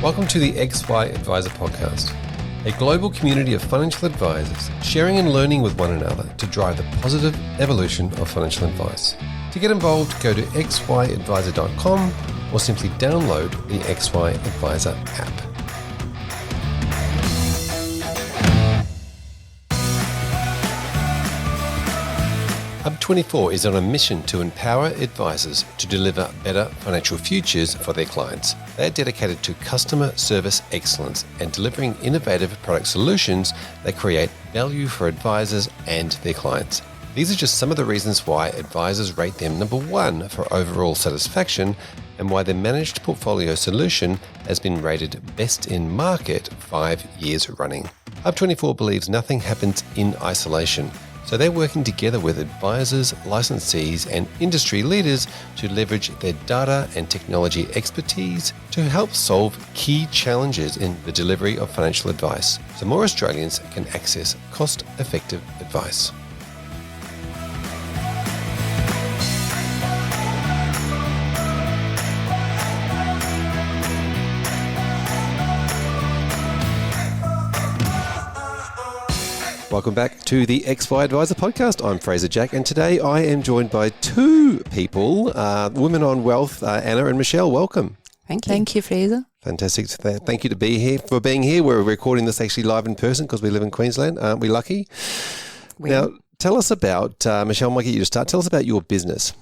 Welcome to the XY Advisor Podcast, a global community of financial advisors sharing and learning with one another to drive the positive evolution of financial advice. To get involved, go to xyadvisor.com or simply download the XY Advisor app. Hub24 is on a mission to empower advisors to deliver better financial futures for their clients. They are dedicated to customer service excellence and delivering innovative product solutions that create value for advisors and their clients. These are just some of the reasons why advisors rate them number one for overall satisfaction and why their managed portfolio solution has been rated best in market 5 years running. Hub24 believes nothing happens in isolation. So they're working together with advisors, licensees, and industry leaders to leverage their data and technology expertise to help solve key challenges in the delivery of financial advice, so more Australians can access cost-effective advice. Welcome back to the XY Advisor Podcast. I'm Fraser Jack, and today I am joined by two people, Women on Wealth, Anna and Michelle. Welcome. Thank you. Thank you, Fraser. Fantastic. Thank you for being here. We're recording this actually live in person because we live in Queensland. Aren't we lucky? Now, tell us about, Michelle, I might get you to start. Tell us about your business.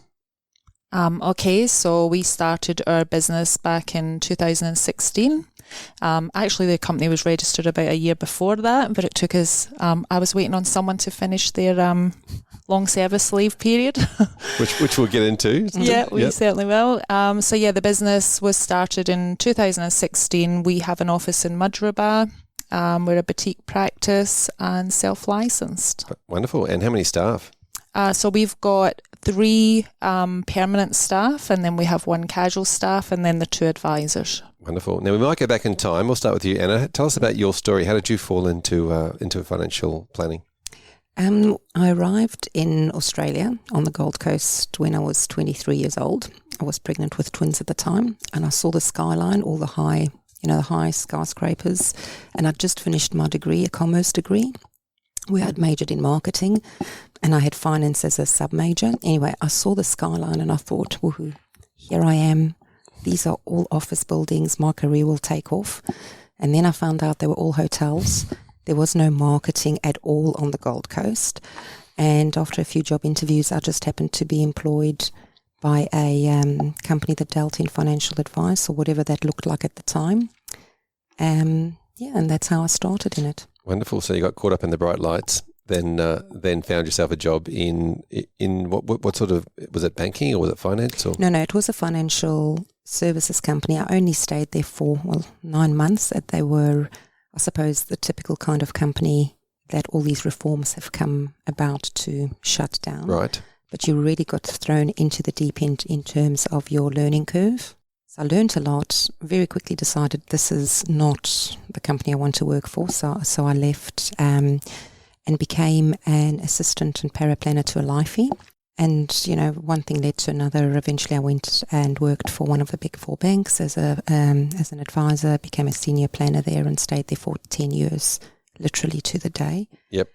Okay, so we started our business back in 2016. Actually, the company was registered about a year before that, but it took us, I was waiting on someone to finish their long service leave period. which we'll get into. Yeah, we certainly will. The business was started in 2016. We have an office in Mudrobah. We're a boutique practice and self-licensed. Wonderful. And how many staff? So we've got 3 permanent staff, and then we have 1 casual staff, and then the 2 advisors. Wonderful. Now, we might go back in time. We'll start with you, Anna. Tell us about your story. How did you fall into financial planning? I arrived in Australia on the Gold Coast when I was 23 years old. I was pregnant with twins at the time, and I saw the skyline, all the high skyscrapers, and I'd just finished my degree, a commerce degree, where I'd majored in marketing, and I had finance as a sub-major. Anyway, I saw the skyline and I thought, woohoo, here I am. These are all office buildings. My career will take off. And then I found out they were all hotels. There was no marketing at all on the Gold Coast. And after a few job interviews, I just happened to be employed by a company that dealt in financial advice or whatever that looked like at the time. And that's how I started in it. Wonderful. So you got caught up in the bright lights, then found yourself a job in what sort of, was it banking or was it finance? Or? No, it was a financial services company. I only stayed there for 9 months. They were, I suppose, the typical kind of company that all these reforms have come about to shut down. Right. But you really got thrown into the deep end in terms of your learning curve. So I learned a lot, very quickly decided this is not the company I want to work for. So I left and became an assistant and paraplanner to a lifey. And, one thing led to another. Eventually I went and worked for one of the big 4 banks as an advisor, became a senior planner there and stayed there for 10 years, literally to the day. Yep.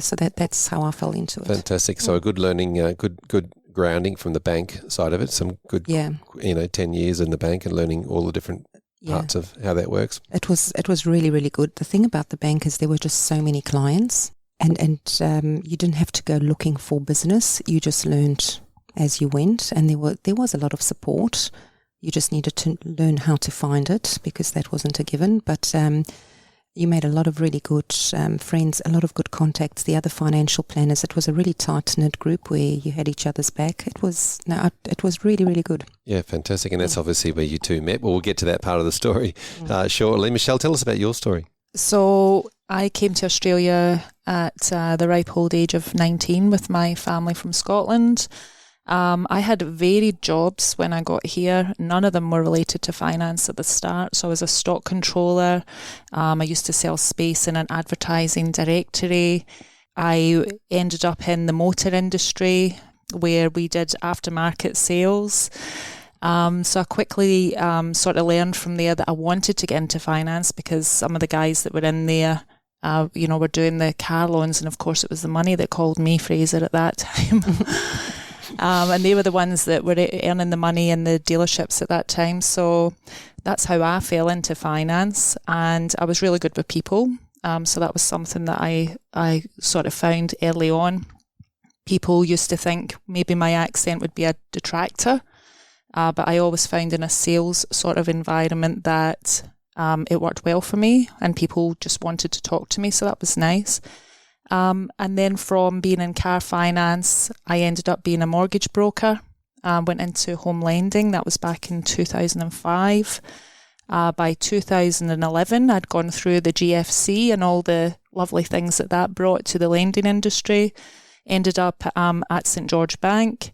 So that's how I fell into it. Fantastic. So a good learning, good grounding from the bank side of it, some good, 10 years in the bank and learning all the different parts of how that works. It was really, really good. The thing about the bank is there were just so many clients and you didn't have to go looking for business. You just learned as you went, and there was a lot of support. You just needed to learn how to find it because that wasn't a given. But you made a lot of really good friends, a lot of good contacts, the other financial planners. It was a really tight-knit group where you had each other's back. It was really, really good. Yeah, fantastic. And that's obviously where you two met. Well, we'll get to that part of the story shortly. Michelle, tell us about your story. So I came to Australia at the ripe old age of 19 with my family from Scotland. I had varied jobs when I got here. None of them were related to finance at the start. So I was a stock controller. I used to sell space in an advertising directory. I ended up in the motor industry where we did aftermarket sales. So I quickly sort of learned from there that I wanted to get into finance because some of the guys that were in there, were doing the car loans, and of course it was the money that called me, Fraser, at that time. And they were the ones that were earning the money in the dealerships at that time. So that's how I fell into finance, and I was really good with people. So that was something that I sort of found early on. People used to think maybe my accent would be a detractor, but I always found in a sales sort of environment that it worked well for me, and people just wanted to talk to me, so that was nice. And then from being in car finance, I ended up being a mortgage broker. Went into home lending. That was back in 2005. By 2011, I'd gone through the GFC and all the lovely things that brought to the lending industry. Ended up at St George Bank.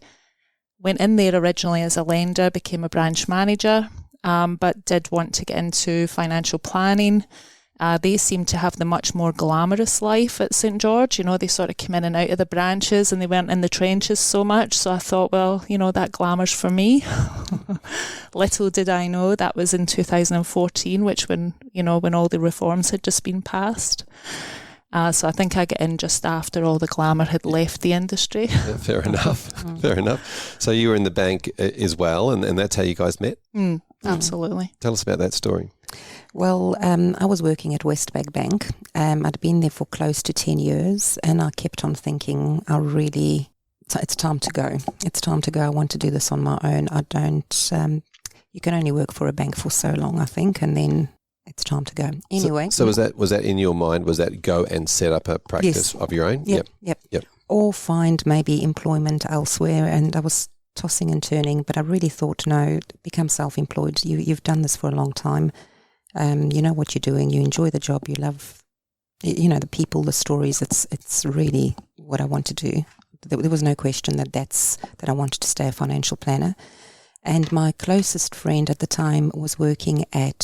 Went in there originally as a lender, became a branch manager, but did want to get into financial planning. They seemed to have the much more glamorous life at St George. They sort of came in and out of the branches and they weren't in the trenches so much. So I thought, well, that glamour's for me. Little did I know that was in 2014, when all the reforms had just been passed. So I think I got in just after all the glamour had left the industry. Yeah, fair enough. Fair enough. So you were in the bank as well, and that's how you guys met? Absolutely. Tell us about that story. Well, I was working at Westpac Bank. I'd been there for close to 10 years, and I kept on thinking, it's time to go. It's time to go. I want to do this on my own. You can only work for a bank for so long, I think, and then it's time to go. Anyway. So was that in your mind? Was that go and set up a practice of your own? Yep. Or find maybe employment elsewhere, and I was tossing and turning, but I really thought, no, become self-employed. You've done this for a long time. You know what you're doing. You enjoy the job. You love, the people, the stories. It's really what I want to do. There was no question that I wanted to stay a financial planner. And my closest friend at the time was working at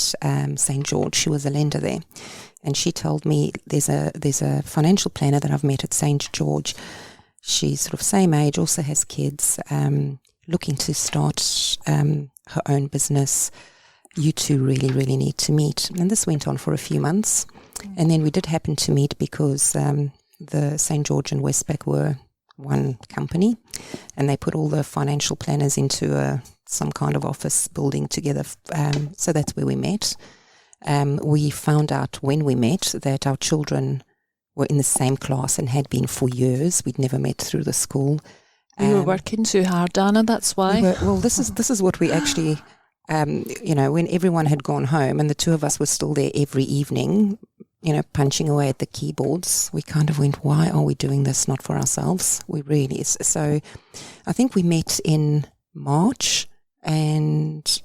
St. George. She was a lender there. And she told me there's a financial planner that I've met at St. George. She's sort of same age, also has kids, looking to start her own business. You two really, really need to meet. And this went on for a few months. And then we did happen to meet because the St. George and Westpac were one company, and they put all the financial planners into some kind of office building together. So that's where we met. We found out when we met that our children were in the same class and had been for years. We'd never met through the school. We were working too hard, Anna, that's why. This is what we actually, when everyone had gone home and the two of us were still there every evening, punching away at the keyboards, we kind of went, why are we doing this not for ourselves? So I think we met in March, and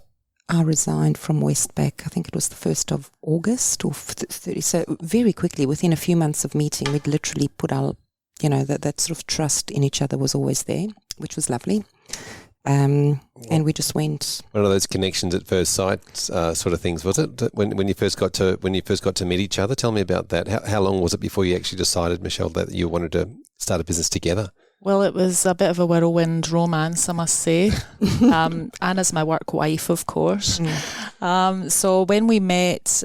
I resigned from Westpac. I think it was the 1st of August or 30. So very quickly, within a few months of meeting, we'd literally put our, that sort of trust in each other was always there, which was lovely. And we just went. One of those connections at first sight sort of things, was it? When you first got to meet each other? Tell me about that. How long was it before you actually decided, Michelle, that you wanted to start a business together? Well, it was a bit of a whirlwind romance, I must say. Anna's my work wife, of course. So when we met,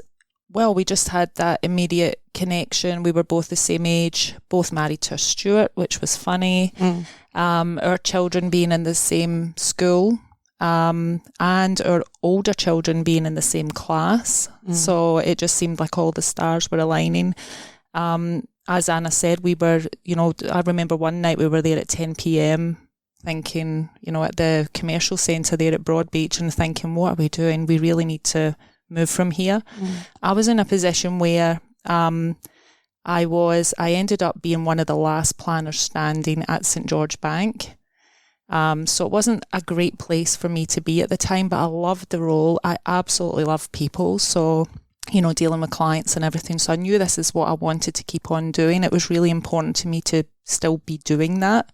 we just had that immediate connection. We were both the same age, both married to a Stuart, which was funny. Our children being in the same school, and our older children being in the same class. So it just seemed like all the stars were aligning. As Anna said, we were, I remember one night we were there at 10 p.m. thinking, at the commercial centre there at Broadbeach, and thinking, what are we doing? We really need to move from here. I was in a position where I ended up being one of the last planners standing at St. George Bank. So it wasn't a great place for me to be at the time, but I loved the role. I absolutely love people. So, dealing with clients and everything. So I knew this is what I wanted to keep on doing. It was really important to me to still be doing that.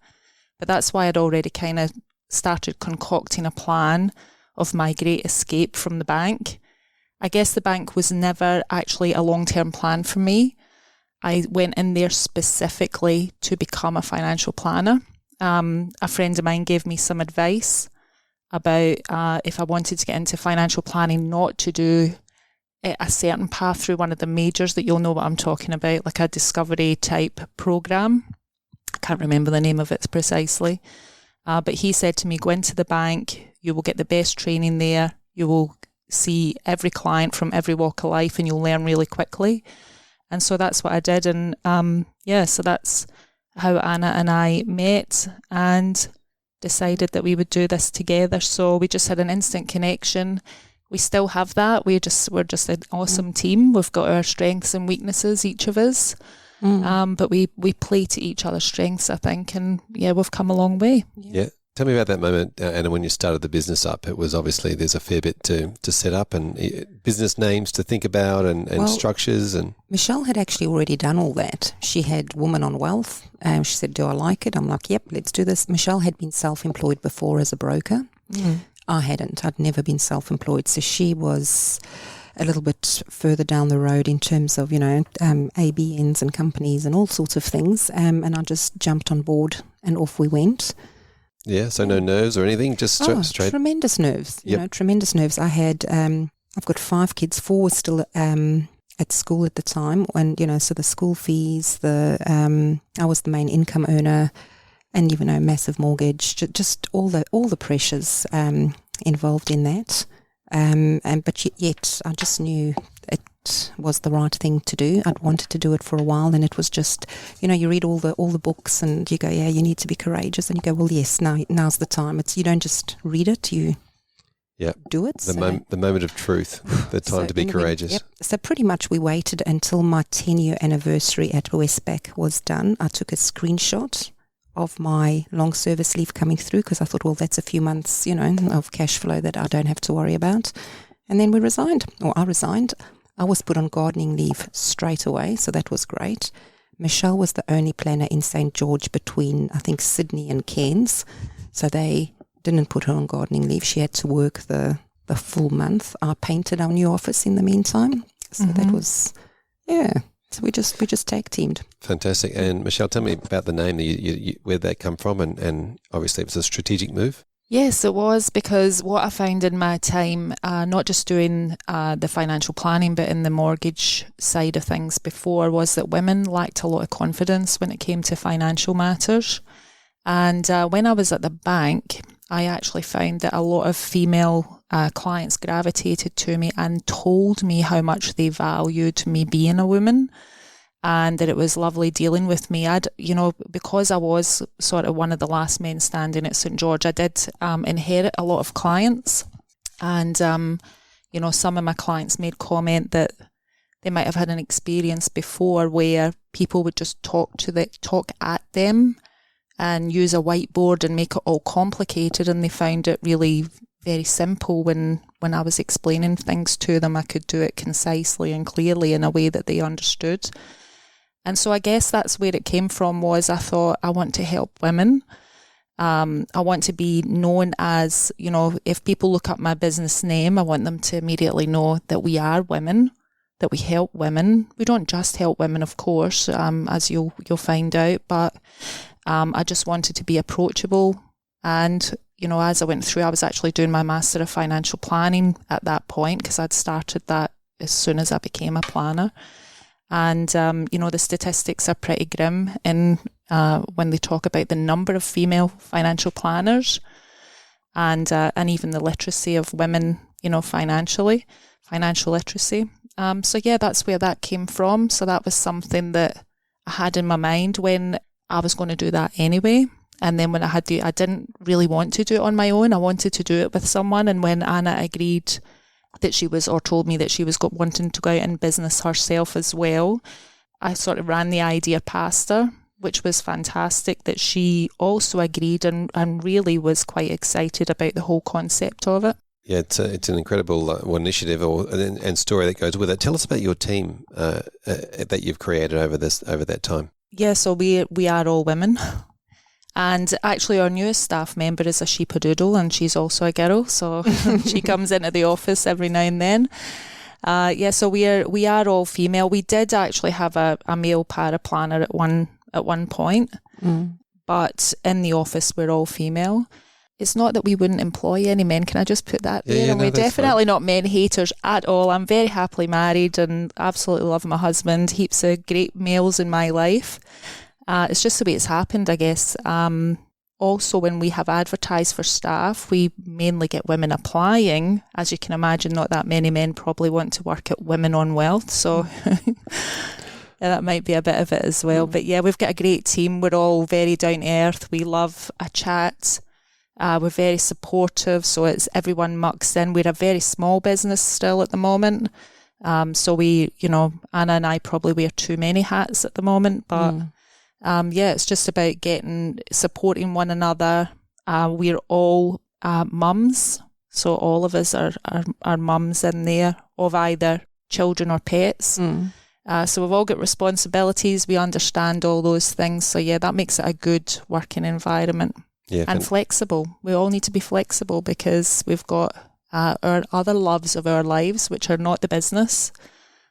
But that's why I'd already kind of started concocting a plan of my great escape from the bank. I guess the bank was never actually a long-term plan for me. I went in there specifically to become a financial planner. A friend of mine gave me some advice. about if I wanted to get into financial planning, not to do a certain path through one of the majors that you'll know what I'm talking about, like a discovery type program. I can't remember the name of it precisely. But he said to me, go into the bank, you will get the best training there, you will see every client from every walk of life and you'll learn really quickly. And so that's what I did. And so that's how Anna and I met and decided that we would do this together. So we just had an instant connection. We still have that. We're just an awesome team. We've got our strengths and weaknesses, each of us. But we play to each other's strengths, I think. And we've come a long way. Yeah. Tell me about that moment, Anna, when you started the business up. It was obviously there's a fair bit to set up and business names to think about and structures. And Michelle had actually already done all that. She had Woman on Wealth. She said, do I like it? I'm like, yep, let's do this. Michelle had been self-employed before as a broker. I hadn't. I'd never been self-employed. So she was a little bit further down the road in terms of, ABNs and companies and all sorts of things. And I just jumped on board and off we went. Yeah, so no nerves or anything, just straight. Tremendous nerves. Tremendous nerves. I had, I've got 5 kids. 4 were still at school at the time, and so the school fees, I was the main income earner, and massive mortgage, just all the pressures involved in that. But yet I just knew it was the right thing to do. I'd wanted to do it for a while, and it was just, you read all the books, and you go, yeah, you need to be courageous, and you go, well, yes, now's the time. You don't just read it, you do it. The moment of truth, the time to be courageous. Yep. So pretty much we waited until my 10-year anniversary at Westpac was done. I took a screenshot of my long service leave coming through because I thought, well, that's a few months, of cash flow that I don't have to worry about. And then I resigned. I was put on gardening leave straight away, so that was great. Michelle was the only planner in St. George between, I think, Sydney and Cairns, so they didn't put her on gardening leave. She had to work the full month. I painted our new office in the meantime, so that was, so we just tag teamed. Fantastic. And Michelle, tell me about the name, where that come from, and obviously it was a strategic move. Yes, it was, because what I found in my time, not just doing the financial planning, but in the mortgage side of things before, was that women lacked a lot of confidence when it came to financial matters. And when I was at the bank, I actually found that a lot of female clients gravitated to me and told me how much they valued me being a woman, and that it was lovely dealing with me. Because I was sort of one of the last men standing at St. George, I did inherit a lot of clients. And, some of my clients made comment that they might have had an experience before where people would just talk at them and use a whiteboard and make it all complicated, and they found it really very simple when I was explaining things to them. I could do it concisely and clearly in a way that they understood. And so I guess that's where it came from, was I thought, I want to help women. I want to be known as, if people look up my business name, I want them to immediately know that we are women, that we help women. We don't just help women, of course, as you'll find out, but I just wanted to be approachable. And, as I went through, I was actually doing my Master of Financial Planning at that point, because I'd started that as soon as I became a planner. And, the statistics are pretty grim when they talk about the number of female financial planners and even the literacy of women, financial literacy. That's where that came from. So that was something that I had in my mind when I was going to do that anyway. And then when I didn't really want to do it on my own. I wanted to do it with someone. And when Anna agreed that told me that she was wanting to go out in business herself as well, I sort of ran the idea past her, which was fantastic that she also agreed and really was quite excited about the whole concept of it. Yeah, it's an incredible initiative and story that goes with it. Tell us about your team that you've created over that time. Yeah, so we are all women. And actually our newest staff member is a sheepadoodle, and she's also a girl, so she comes into the office every now and then. So we are all female. We did actually have a male paraplanner at one point, but in the office we're all female. it's not that we wouldn't employ any men. Can I just put that there? And no, we're that's definitely not men haters at all. I'm very happily married and absolutely love my husband. Heaps of great males in my life. It's just the way it's happened, I guess. Also, when we have advertised for staff, we mainly get women applying. As you can imagine, not that many men probably want to work at Women on Wealth. So that might be a bit of it as well. But yeah, we've got a great team. We're all very down to earth. We love a chat. We're very supportive, so it's everyone mucks in. We're a very small business still at the moment. So we, Anna and I probably wear too many hats at the moment, but it's just about supporting one another. We're all mums, so all of us are mums in there of either children or pets. So we've all got responsibilities. We understand all those things. So yeah, that makes it a good working environment. Yeah, and flexible. We all need to be flexible because we've got our other loves of our lives, which are not the business.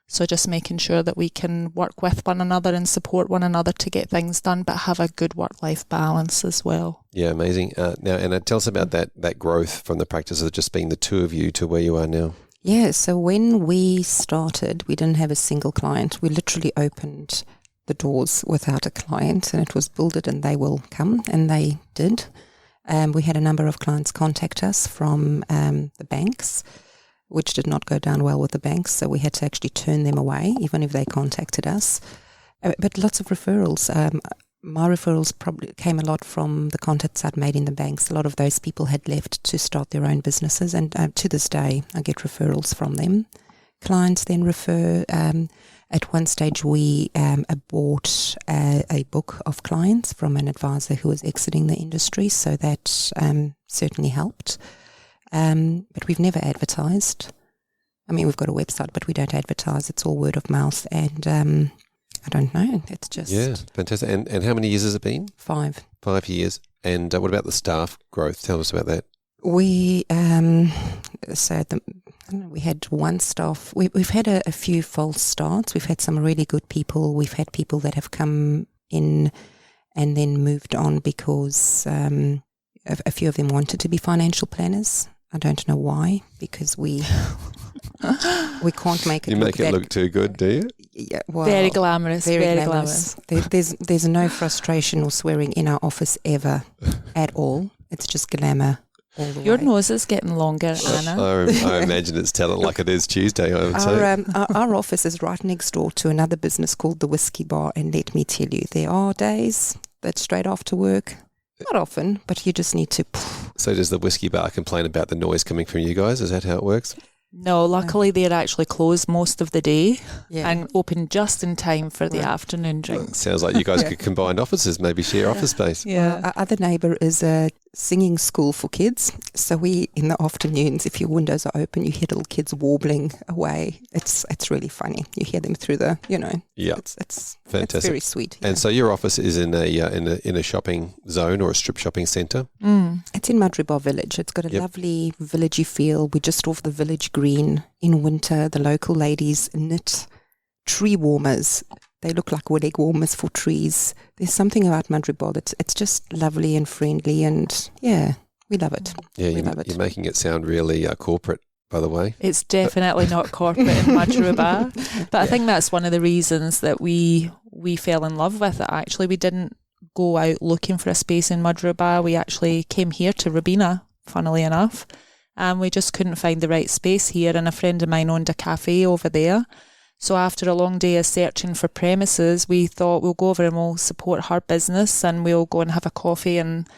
So just making sure that we can work with one another and support one another to get things done, but have a good work-life balance as well. Yeah, amazing. Now, Anna, tell us about that growth from the practice of just being the two of you to where you are now. Yeah, so when we started, we didn't have a single client. We literally opened the doors without a client, and it was build it and they will come, and they did. We had a number of clients contact us from the banks, which did not go down well with the banks, so we had to actually turn them away, even if they contacted us. But lots of referrals. My referrals probably came a lot from the contacts I'd made in the banks. A lot of those people had left to start their own businesses, and to this day, I get referrals from them. Clients then refer. At one stage, we bought a book of clients from an advisor who was exiting the industry, so that certainly helped. But we've never advertised. I mean, we've got a website, but we don't advertise. It's all word of mouth, and I don't know. It's just... Yeah, fantastic. And how many years has it been? 5. 5 years. And what about the staff growth? Tell us about that. We we had one staff. We've had a few false starts. We've had some really good people. We've had people that have come in and then moved on because a few of them wanted to be financial planners. I don't know why, because we can't make it. You make it look too good, do you? Yeah, well, very glamorous. Very glamorous. There's no frustration or swearing in our office ever at all. It's just glamour. Your nose is getting longer, Anna. I imagine it's telling like it is Tuesday, I would say. Our office is right next door to another business called the Whiskey Bar, and let me tell you, there are days that straight after work, not often, but you just need to... So does the Whiskey Bar complain about the noise coming from you guys? Is that how it works? No, luckily they're actually closed most of the day and open just in time for the afternoon drink. Well, sounds like you guys could combine offices, maybe share office space. Yeah. Our other neighbour is a singing school for kids. So we, in the afternoons, if your windows are open, you hear little kids warbling away. It's really funny. You hear them through the, it's fantastic. It's very sweet. Yeah. And so your office is in a shopping zone or a strip shopping centre? It's in Madribar Village. It's got a lovely villagey feel. We're just off the village green. In winter, the local ladies knit tree warmers. They look like leg warmers for trees. There's something about Madribar that's it's just lovely and friendly, and we love it. Yeah, you're making it sound really corporate, by the way. It's definitely not corporate in Madribar, but I think that's one of the reasons that we fell in love with it. Actually, we didn't go out looking for a space in Madribar. We actually came here to Robina, funnily enough, and we just couldn't find the right space here. And a friend of mine owned a cafe over there. So after a long day of searching for premises, we thought we'll go over and we'll support her business, and we'll go and have a coffee and,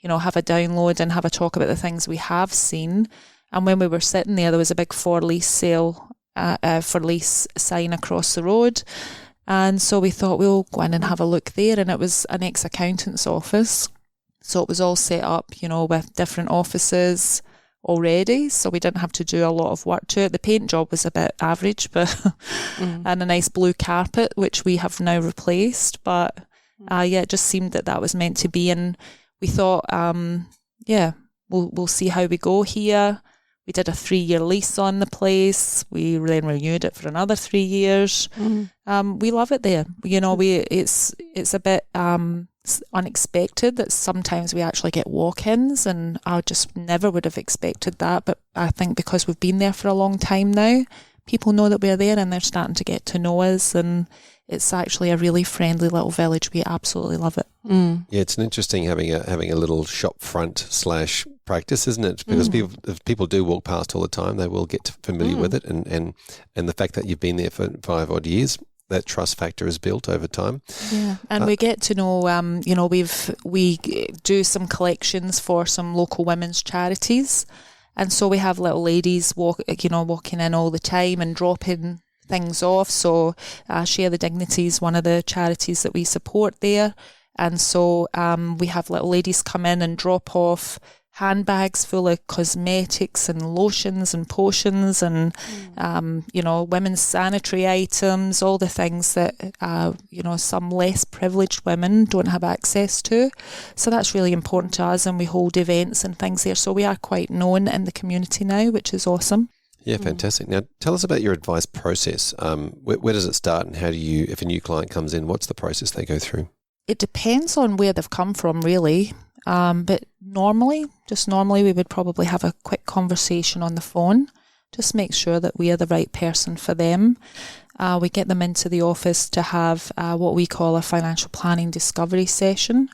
have a download and have a talk about the things we have seen. And when we were sitting there was a big for lease sale, for lease sign across the road. And so we thought we'll go in and have a look there. And it was an ex-accountant's office. So it was all set up, with different offices already, so we didn't have to do a lot of work to it. The paint job was a bit average, but and a nice blue carpet, which we have now replaced. But it just seemed that was meant to be, and we thought, we'll see how we go here. We did a 3-year lease on the place. We then renewed it for another 3 years. We love it there. It's a bit unexpected that sometimes we actually get walk-ins, and I just never would have expected that. But I think because we've been there for a long time now, people know that we're there and they're starting to get to know us, and it's actually a really friendly little village. We absolutely love it. Yeah, it's an interesting having a little shop front / practice, isn't it? Because if people do walk past all the time, they will get familiar with it, and the fact that you've been there for 5 odd years, that trust factor is built over time. Yeah, and we get to know, we do some collections for some local women's charities, and so we have little ladies walking in all the time and dropping things off. So Share the Dignity is one of the charities that we support there, and so we have little ladies come in and drop off handbags full of cosmetics and lotions and potions and women's sanitary items, all the things that some less privileged women don't have access to. So that's really important to us, and we hold events and things there, so we are quite known in the community now, which is awesome. Yeah, fantastic. Now tell us about your advice process. Where does it start, and how do you, if a new client comes in, what's the process they go through? It depends on where they've come from, really. But normally we would probably have a quick conversation on the phone, just make sure that we are the right person for them. We get them into the office to have what we call a financial planning discovery session.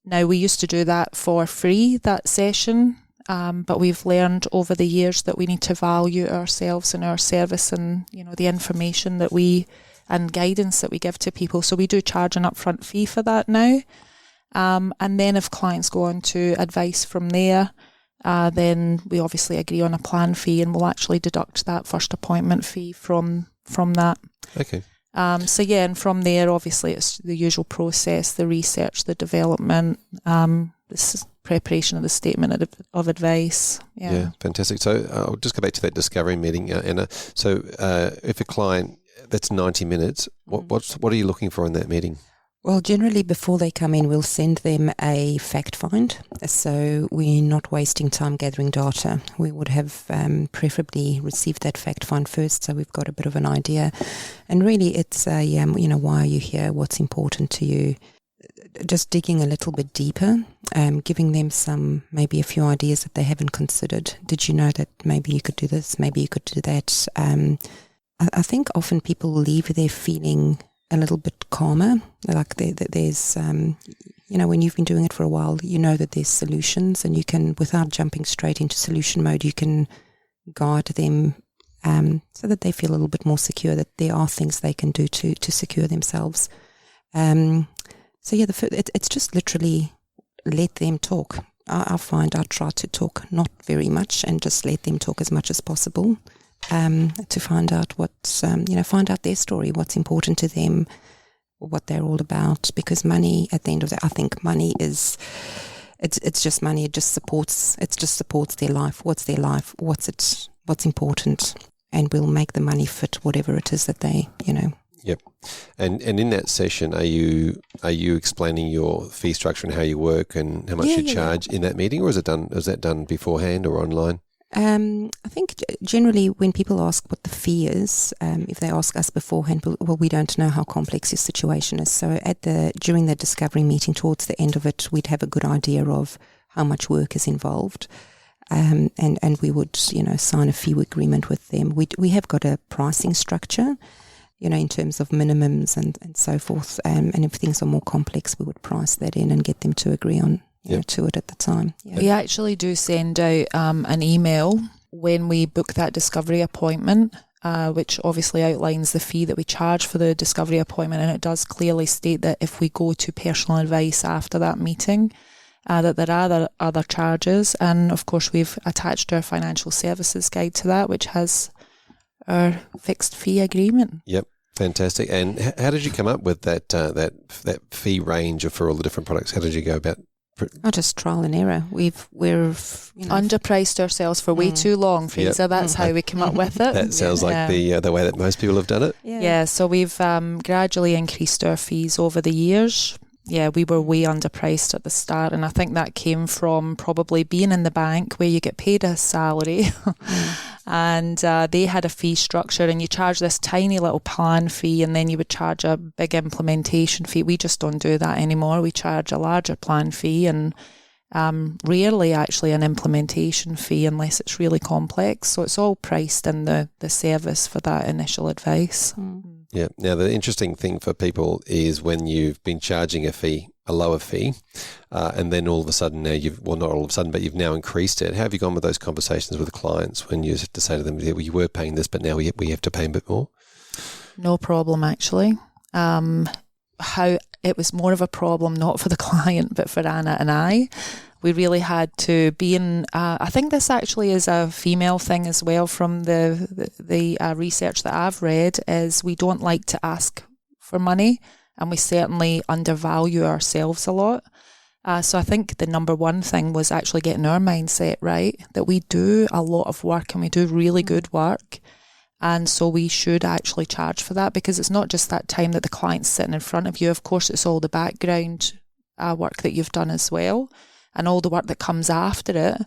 Now, we used to do that for free, that session, but we've learned over the years that we need to value ourselves and our service and, the information that and guidance that we give to people. So we do charge an upfront fee for that now. And then if clients go on to advice from there, then we obviously agree on a plan fee, and we'll actually deduct that first appointment fee from that. Okay. And from there, obviously, it's the usual process: the research, the development, this preparation of the statement of advice. Yeah, fantastic. So I'll just go back to that discovery meeting, Anna. So if a client, that's 90 minutes, what are you looking for in that meeting? Well, generally before they come in, we'll send them a fact find. So we're not wasting time gathering data. We would have preferably received that fact find first, so we've got a bit of an idea. And really it's, why are you here? What's important to you? Just digging a little bit deeper, giving them maybe a few ideas that they haven't considered. Did you know that maybe you could do this? Maybe you could do that. I think often people leave there feeling a little bit calmer, like there's when you've been doing it for a while, that there's solutions, and you can, without jumping straight into solution mode, you can guide them so that they feel a little bit more secure, that there are things they can do to secure themselves. It's just literally let them talk. I find I try to talk not very much and just let them talk as much as possible. To find out find out their story, what's important to them, what they're all about. Because money, at the end of the day, I think money is, it's just money. It just supports their life. What's their life? What's important, and we'll make the money fit whatever it is that they, Yep. And in that session, are you explaining your fee structure and how you work and how much you charge in that meeting, or is that done beforehand or online? I think generally when people ask what the fee is, if they ask us beforehand, we don't know how complex your situation is. So during the discovery meeting, towards the end of it, we'd have a good idea of how much work is involved, and we would sign a fee agreement with them. We have got a pricing structure, in terms of minimums and so forth. And if things are more complex, we would price that in and get them to agree on. To it at the time. Yeah. We actually do send out an email when we book that discovery appointment, which obviously outlines the fee that we charge for the discovery appointment, and it does clearly state that if we go to personal advice after that meeting, that there are other charges, and of course we've attached our financial services guide to that, which has our fixed fee agreement. Yep. Fantastic. And how did you come up with that fee range for all the different products? How did you go about? Just trial and error. We've underpriced ourselves for way too long, Fraser. Yep. That's how we came up with it. That sounds like the way that most people have done it. Yeah. So we've gradually increased our fees over the years. Yeah, we were way underpriced at the start, and I think that came from probably being in the bank where you get paid a salary, And they had a fee structure, and you charge this tiny little plan fee, and then you would charge a big implementation fee. We just don't do that anymore. We charge a larger plan fee and rarely actually an implementation fee unless it's really complex. So it's all priced in the service for that initial advice. Yeah. Now, the interesting thing for people is when you've been charging a lower fee, and then all of a sudden now not all of a sudden, but you've now increased it. How have you gone with those conversations with the clients when you have to say to them, well, you were paying this, but now we have to pay a bit more? No problem, actually. How it was more of a problem, not for the client, but for Anna and I. We really had to be in, I think this actually is a female thing as well from the research that I've read, is we don't like to ask for money, and we certainly undervalue ourselves a lot. So I think the number one thing was actually getting our mindset right, that we do a lot of work and we do really good work. And so we should actually charge for that, because it's not just that time that the client's sitting in front of you. Of course, it's all the background work that you've done as well, and all the work that comes after it,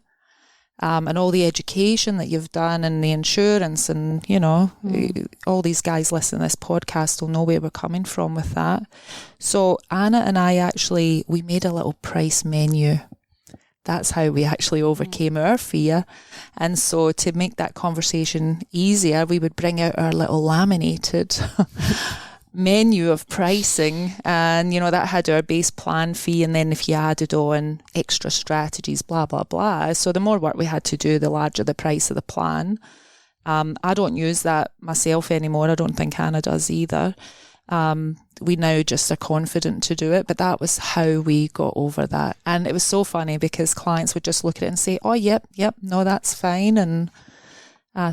and all the education that you've done, and the insurance, and, all these guys listening to this podcast will know where we're coming from with that. So Anna and I we made a little price menu. That's how we actually overcame our fear. And so to make that conversation easier, we would bring out our little laminated menu of pricing, and that had our base plan fee, and then if you added on extra strategies, blah blah blah. So the more work we had to do, the larger the price of the plan. I don't use that myself anymore. I don't think Anna does either. We now just are confident to do it, but that was how we got over that. And it was so funny because clients would just look at it and say, oh, yep, no, that's fine. And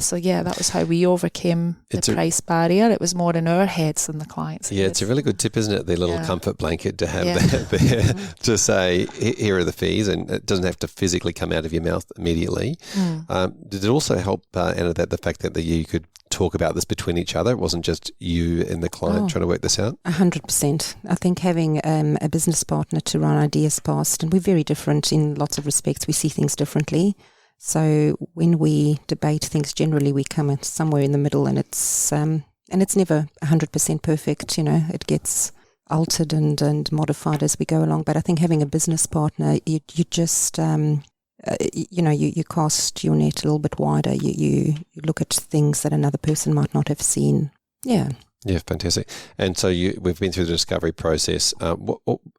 so that was how we overcame the price barrier. It was more in our heads than the clients' heads. It's a really good tip, isn't it? The little comfort blanket to have that there to say, here are the fees, and it doesn't have to physically come out of your mouth immediately. Did it also help, Anna, that the fact that you could talk about this between each other? It wasn't just you and the client trying to work this out? 100%. I think having a business partner to run ideas past, and we're very different in lots of respects. We see things differently. So when we debate things, generally we come at somewhere in the middle, and it's never 100% perfect. It gets altered and modified as we go along. But I think having a business partner, you just you cast your net a little bit wider. You look at things that another person might not have seen. Yeah. Yeah, fantastic. And so we've been through the discovery process. How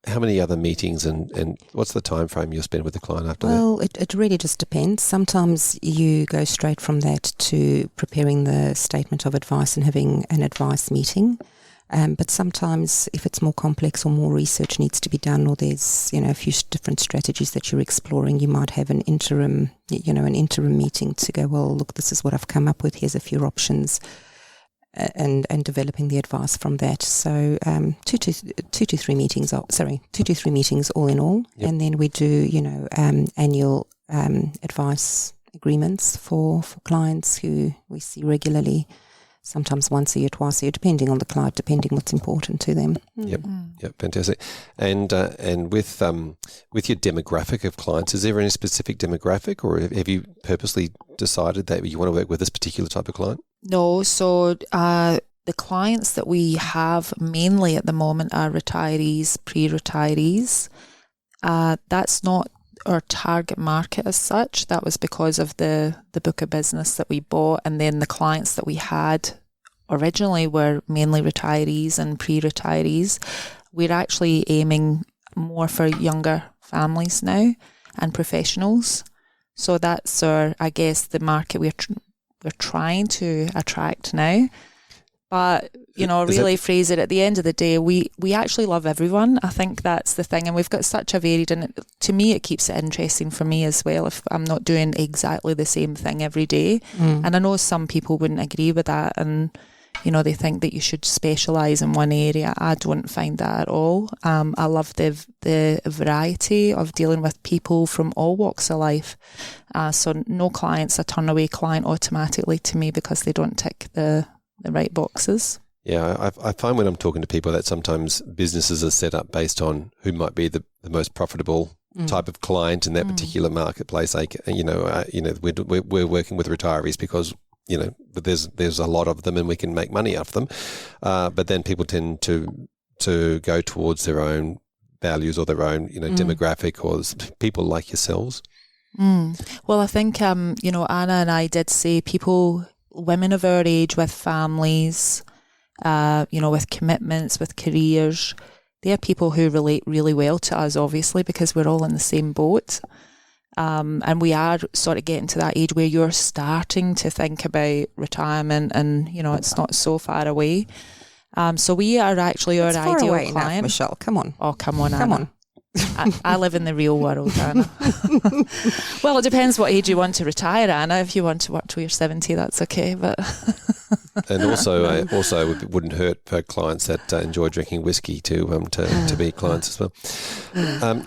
many other meetings and what's the time frame you'll spend with the client after that? Well, it really just depends. Sometimes you go straight from that to preparing the statement of advice and having an advice meeting. But sometimes if it's more complex or more research needs to be done, or there's, a few different strategies that you're exploring, you might have an interim meeting to go, well, look, this is what I've come up with. Here's a few options. And developing the advice from that. So 2 to 3 meetings all in all. Yep. And then we do, annual advice agreements for clients who we see regularly, sometimes once a year, twice a year, depending on the client, depending what's important to them. Yep, fantastic. And with your demographic of clients, is there any specific demographic, or have you purposely decided that you want to work with this particular type of client? No, so the clients that we have mainly at the moment are retirees, pre-retirees. That's not our target market as such. That was because of the book of business that we bought, and then the clients that we had originally were mainly retirees and pre-retirees. We're actually aiming more for younger families now and professionals. So that's the market we're trying to attract now. But, really phrase it, at the end of the day, we actually love everyone. I think that's the thing. And we've got such a varied, and to me, it keeps it interesting for me as well if I'm not doing exactly the same thing every day. And I know some people wouldn't agree with that, and, they think that you should specialise in one area. I don't find that at all. I love the variety of dealing with people from all walks of life. So no client's a turn away client automatically to me because they don't tick the right boxes. Yeah, I find when I'm talking to people that sometimes businesses are set up based on who might be the most profitable type of client in that particular marketplace. We're working with retirees because but there's a lot of them and we can make money off them. But then people tend to go towards their own values or their own demographic, or people like yourselves. Well, I think Anna and I did say women of our age with families, with commitments, with careers, they're people who relate really well to us, obviously, because we're all in the same boat. And we are sort of getting to that age where you're starting to think about retirement and, it's not so far away. So we are actually our ideal far away client. Enough, Michelle, come on. Oh, come on, Anna. Come on. I live in the real world, Anna. Well, it depends what age you want to retire, Anna. If you want to work till you're 70, that's okay. But and also it wouldn't hurt for clients that enjoy drinking whiskey to be clients as well.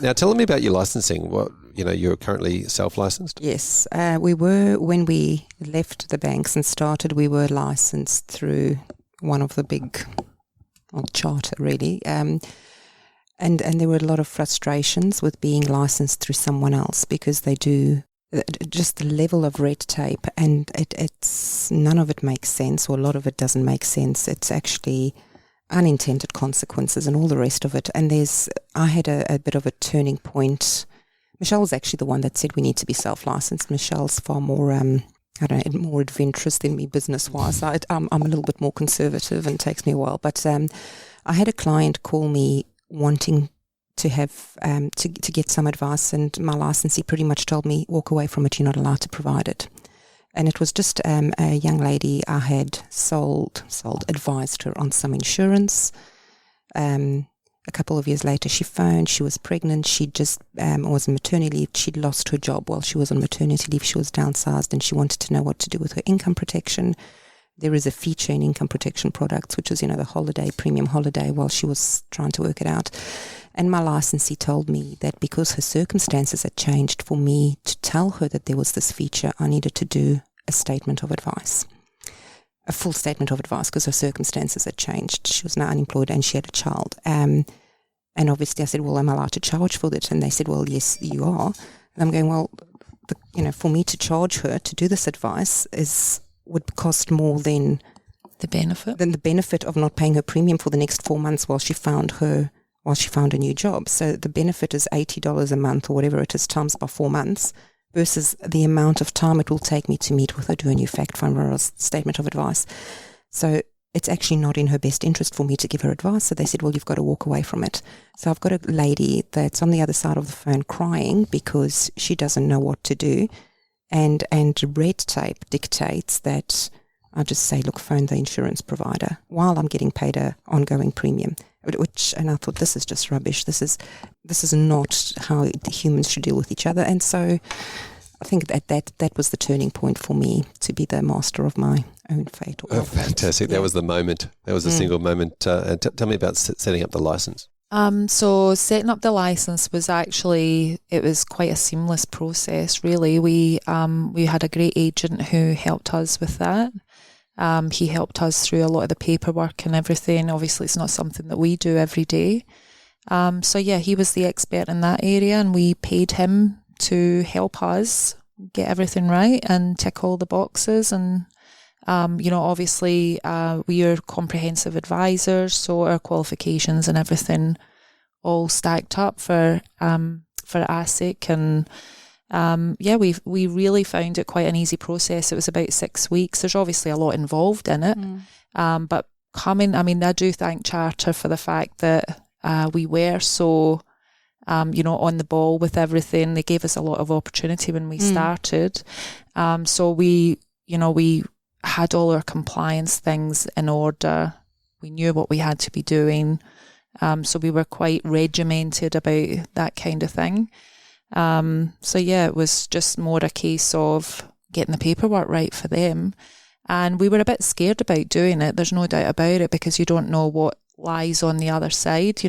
Now, tell me about your licensing. You're currently self-licensed? Yes, we were, when we left the banks and started, we were licensed through one of the big, charter really. And there were a lot of frustrations with being licensed through someone else because they do just the level of red tape, and it's none of it makes sense, or a lot of it doesn't make sense. It's actually unintended consequences and all the rest of it. And I had a bit of a turning point. Michelle was actually the one that said we need to be self-licensed. Michelle's far more more adventurous than me business-wise. I'm a little bit more conservative and it takes me a while. But I had a client call me wanting to have to get some advice, and my licensee pretty much told me, walk away from it, you're not allowed to provide it. And it was just a young lady I had advised her on some insurance. A couple of years later she phoned, she was pregnant, she just was on maternity leave, she'd lost her job while she was on maternity leave, she was downsized and she wanted to know what to do with her income protection. There is a feature in income protection products, which was, the premium holiday, while she was trying to work it out. And my licensee told me that because her circumstances had changed, for me to tell her that there was this feature, I needed to do a statement of advice, a full statement of advice, because her circumstances had changed. She was now unemployed and she had a child. And obviously I said, well, am I allowed to charge for that? And they said, well, yes, you are. And I'm going, well, for me to charge her to do this advice would cost more than the benefit of not paying her premium for the next 4 months while she found a new job. So the benefit is $80 a month or whatever it is times by 4 months versus the amount of time it will take me to meet with her, do a new fact find or a statement of advice. So it's actually not in her best interest for me to give her advice. So they said, well, you've got to walk away from it. So I've got a lady that's on the other side of the phone crying because she doesn't know what to do. And red tape dictates that I just say, look, phone the insurance provider while I'm getting paid a ongoing premium. And I thought, this is just rubbish. This is not how humans should deal with each other. And so I think that was the turning point for me to be the master of my own fate. Fantastic. Yeah. That was the moment. That was a single moment. Tell me about setting up the license. So setting up the license was it was quite a seamless process, really. We had a great agent who helped us with that. He helped us through a lot of the paperwork and everything. Obviously, it's not something that we do every day. He was the expert in that area, and we paid him to help us get everything right and tick all the boxes. And obviously, we are comprehensive advisors, so our qualifications and everything all stacked up for ASIC, and we really found it quite an easy process. It was about 6 weeks. There's obviously a lot involved in it, but I do thank Charter for the fact that we were so on the ball with everything. They gave us a lot of opportunity when we started, so we had all our compliance things in order. We knew what we had to be doing, so we were quite regimented about that kind of thing. It was just more a case of getting the paperwork right for them, and we were a bit scared about doing it. There's no doubt about it, because you don't know what lies on the other side,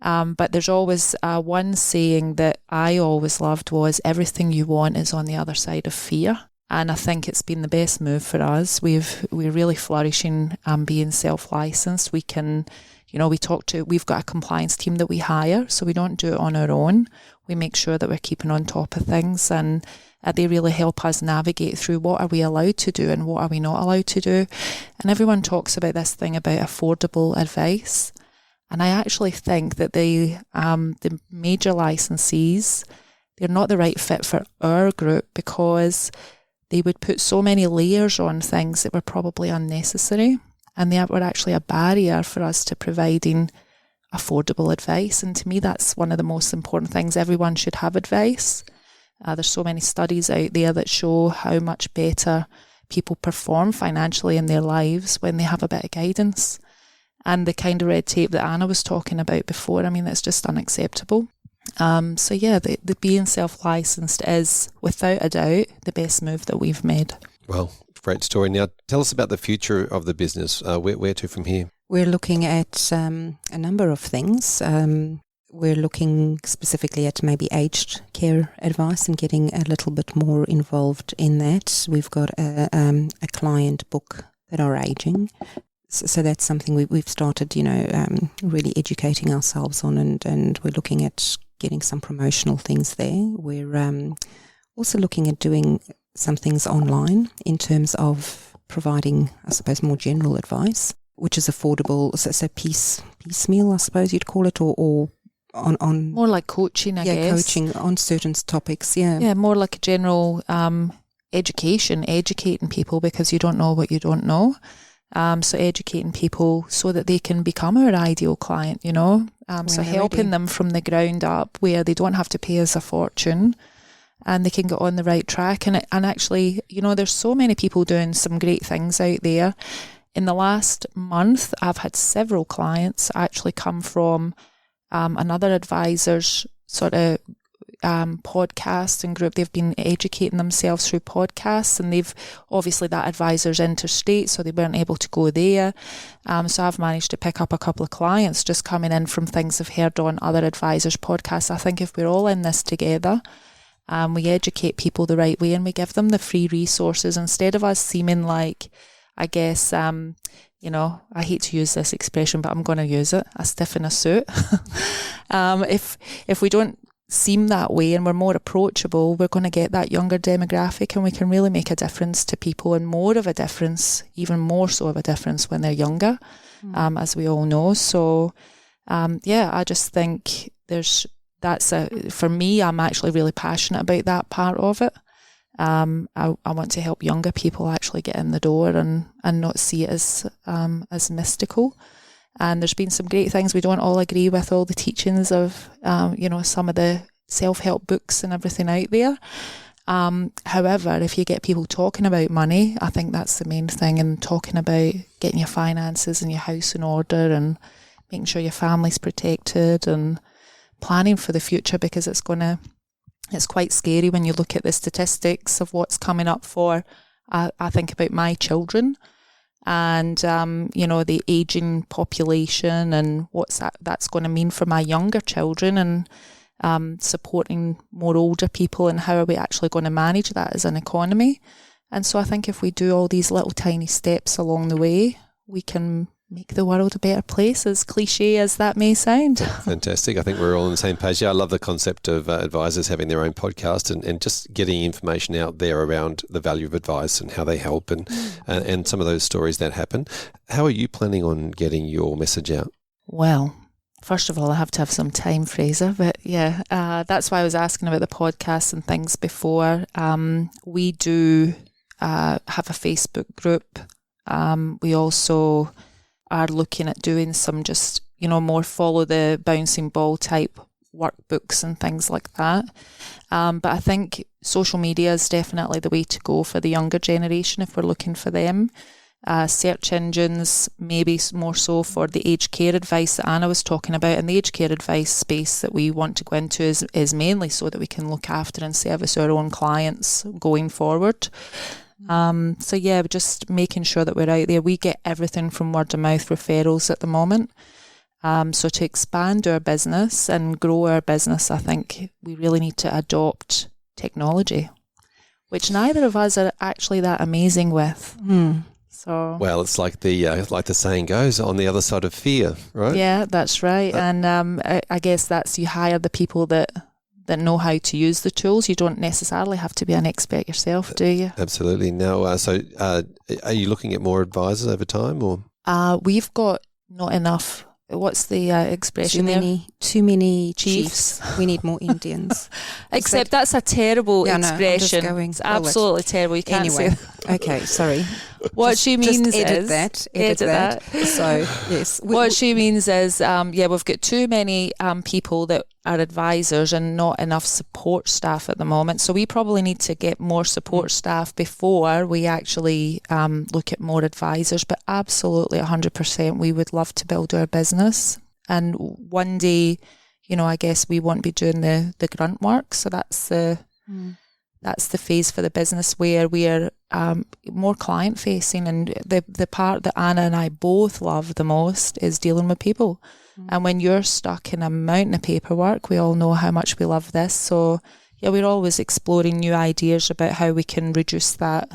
but there's always one saying that I always loved was, everything you want is on the other side of fear. And I think it's been the best move for us. We're really flourishing being self-licensed. We can, we've got a compliance team that we hire, so we don't do it on our own. We make sure that we're keeping on top of things, and they really help us navigate through what are we allowed to do and what are we not allowed to do. And everyone talks about this thing about affordable advice. And I actually think that the major licensees, they're not the right fit for our group, because they would put so many layers on things that were probably unnecessary, and they were actually a barrier for us to providing affordable advice. And to me, that's one of the most important things. Everyone should have advice. There's so many studies out there that show how much better people perform financially in their lives when they have a bit of guidance. And the kind of red tape that Anna was talking about before, I mean, it's just unacceptable. The being self-licensed is, without a doubt, the best move that we've made. Well, great story. Now, tell us about the future of the business. Where to from here? We're looking at a number of things. We're looking specifically at maybe aged care advice and getting a little bit more involved in that. We've got a client book that are aging. So that's something we've started, really educating ourselves on, and we're looking at getting some promotional things there. We're also looking at doing some things online in terms of providing, I suppose, more general advice, which is affordable. So piecemeal, I suppose you'd call it, or on more like coaching, I guess. Yeah, coaching on certain topics. Yeah, yeah, more like a general educating people, because you don't know what you don't know. So educating people so that they can become our ideal client, so helping them from the ground up, where they don't have to pay us a fortune and they can get on the right track. And actually, there's so many people doing some great things out there. In the last month, I've had several clients actually come from another advisor's sort of podcast and group. They've been educating themselves through podcasts, and that advisor's interstate, so they weren't able to go there. So I've managed to pick up a couple of clients just coming in from things they've heard on other advisors' podcasts. I think if we're all in this together, we educate people the right way and we give them the free resources, instead of us seeming like, I guess, I hate to use this expression, but I'm going to use it, a stiff in a suit. If we don't seem that way and we're more approachable, we're going to get that younger demographic, and we can really make a difference to people, and more of a difference, even more so of a difference when they're younger, as we all know. So, I just think for me, I'm actually really passionate about that part of it. I want to help younger people actually get in the door and not see it as mystical. And there's been some great things. We don't all agree with all the teachings of, some of the self-help books and everything out there. However, if you get people talking about money, I think that's the main thing, and talking about getting your finances and your house in order and making sure your family's protected and planning for the future, because it's quite scary when you look at the statistics of what's coming up for, I think about my children. And, the aging population and what's that's going to mean for my younger children, and supporting more older people, and how are we actually going to manage that as an economy. And so I think if we do all these little tiny steps along the way, we can make the world a better place, as cliche as that may sound. Fantastic. I think we're all on the same page. Yeah, I love the concept of advisors having their own podcast and just getting information out there around the value of advice and how they help and some of those stories that happen. How are you planning on getting your message out? Well, first of all, I have to have some time, Fraser. But yeah, that's why I was asking about the podcast and things before. We do have a Facebook group. We also are looking at doing some just, more follow the bouncing ball type workbooks and things like that. But I think social media is definitely the way to go for the younger generation if we're looking for them. Search engines, maybe more so for the aged care advice that Anna was talking about, and the aged care advice space that we want to go into is mainly so that we can look after and service our own clients going forward. Just making sure that we're out there. We get everything from word of mouth referrals at the moment. So to expand our business and grow our business, I think we really need to adopt technology, which neither of us are actually that amazing with. So Well, it's like the saying goes, on the other side of fear, right? yeah, that's right. And I guess that's, you hire the people that know how to use the tools. You don't necessarily have to be an expert yourself, do you? Absolutely. Now, are you looking at more advisors over time, or? We've got not enough. What's the expression Too many chiefs. We need more Indians. Except that's a terrible expression. No, it's absolutely terrible. You can't anyway, say. Okay, sorry. What she means edit is that. So yes, what she means is, we've got too many people that are advisors and not enough support staff at the moment. So we probably need to get more support staff before we actually look at more advisors. But absolutely 100%, we would love to build our business. And one day, I guess we won't be doing the grunt work. So that's the phase for the business where we are more client facing, and the part that Anna and I both love the most is dealing with people. And when you're stuck in a mountain of paperwork, we all know how much we love this. So yeah, we're always exploring new ideas about how we can reduce that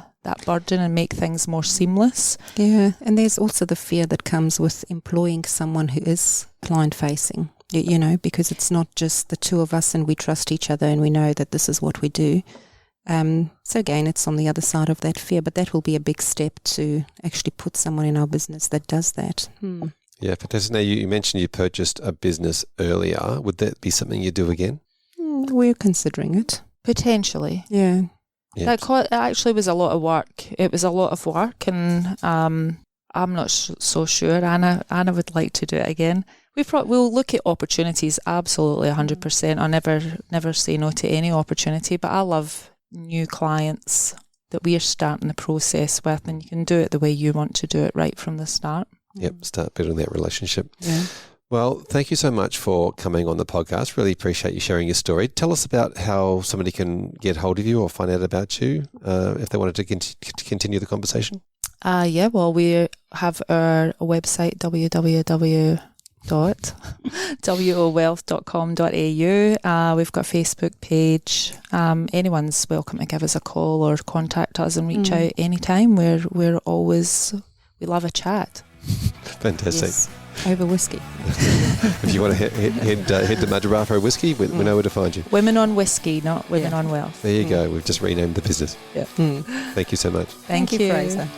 burden and make things more seamless. Yeah, and there's also the fear that comes with employing someone who is client facing, because it's not just the two of us and we trust each other and we know that this is what we do. So again, it's on the other side of that fear, but that will be a big step to actually put someone in our business that does that. Yeah, fantastic. Now, you mentioned you purchased a business earlier. Would that be something you do again? We're considering it. Potentially. Yeah. It actually was a lot of work. It was a lot of work, and I'm not so sure. Anna would like to do it again. We'll look at opportunities, absolutely 100%. I'll never say no to any opportunity, but I love new clients that we are starting the process with, and you can do it the way you want to do it right from the start. Yep, start building that relationship. Yeah. Well, thank you so much for coming on the podcast. Really appreciate you sharing your story. Tell us about how somebody can get hold of you or find out about you if they wanted to continue the conversation. Well, we have our website, www.wowealth.com.au. We've got a Facebook page. Anyone's welcome to give us a call or contact us and reach out anytime. We love a chat. Fantastic. Yes. Over whiskey. If you want to head to Madarafo Whiskey, we know where to find you. Women on Whiskey, not Women on Wealth. There you go. We've just renamed the business. Yeah. Thank you so much. Thank you, Fraser.